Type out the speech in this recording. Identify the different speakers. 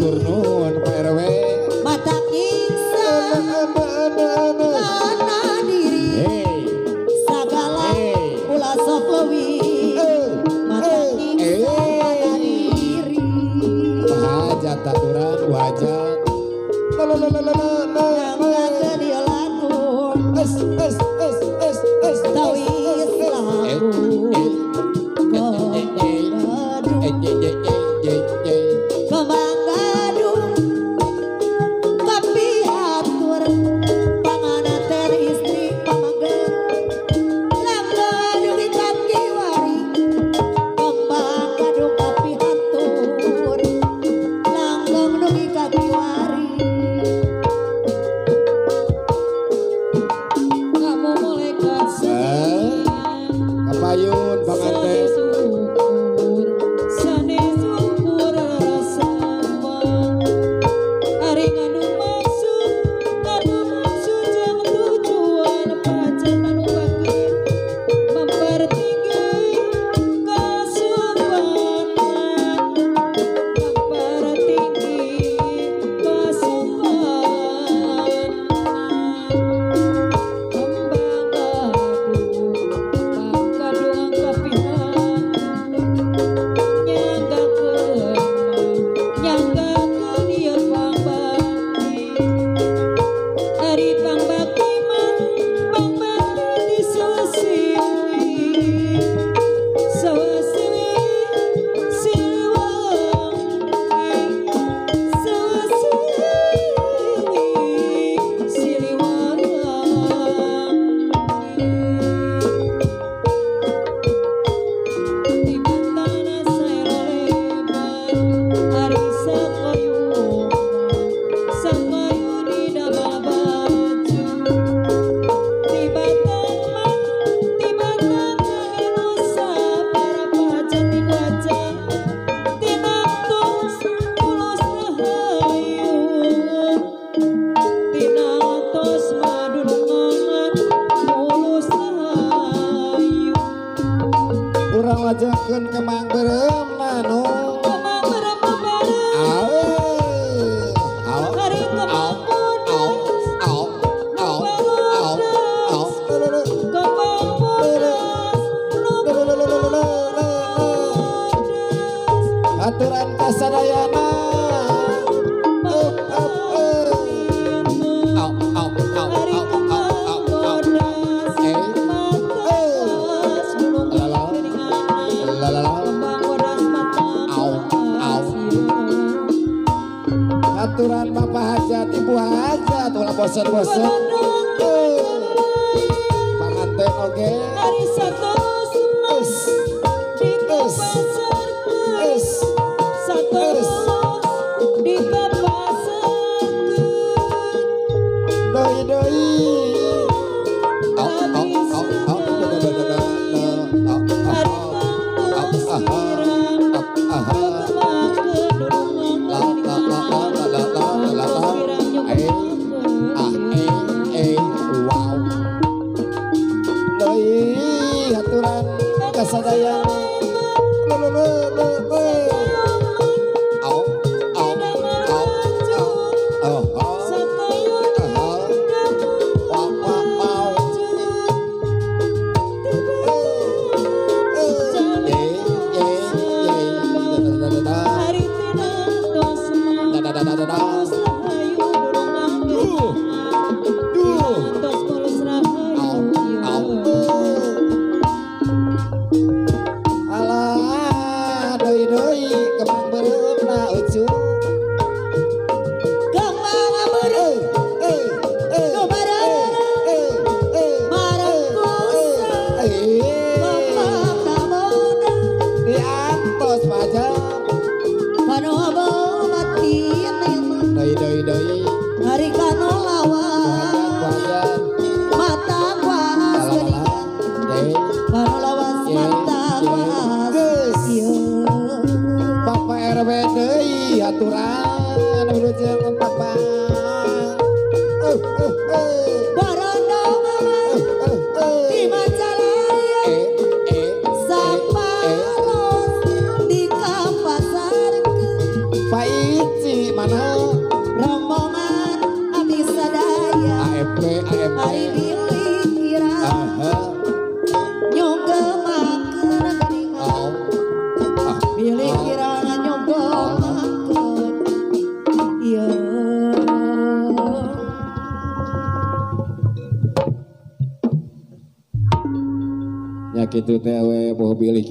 Speaker 1: Matur nuwun Pak RW.
Speaker 2: Mata nyiksa kana diri sagala ulah sok leuwih mata nyiksa kana diri
Speaker 1: hajat aturan wajat
Speaker 2: nyanggakeun ieu lagu tawis lagu kembang gadung tapi atur pamana ter istri pamanggeun langgadung hitam kiwari kembang gadung tapi atur langgeng dugi ka kiwari kamu mulai kasih
Speaker 1: kapayun panganten wajakeun kemang berem nanu
Speaker 2: kemang berem bareng hari kemang
Speaker 1: aturan kasadayana aturan bapak hajat ibu hajat ulah bosen-bosen panganten oge
Speaker 2: hari satos di pasar satos di pasar
Speaker 1: doi aturan kasadayana
Speaker 2: hari kanu lawan mata kuas kanu lawan mata kuas
Speaker 1: Papa RW deui aturan urut jeung papa
Speaker 2: barondong di Majalaya samparos di kapasar
Speaker 1: Faici mana
Speaker 2: rombongan abdi sadaya
Speaker 1: AFP
Speaker 2: hari pilih kira nyogemakeun geuningan pilih kirana nyogemakeun ieu
Speaker 1: nya kitu teh we boh pilih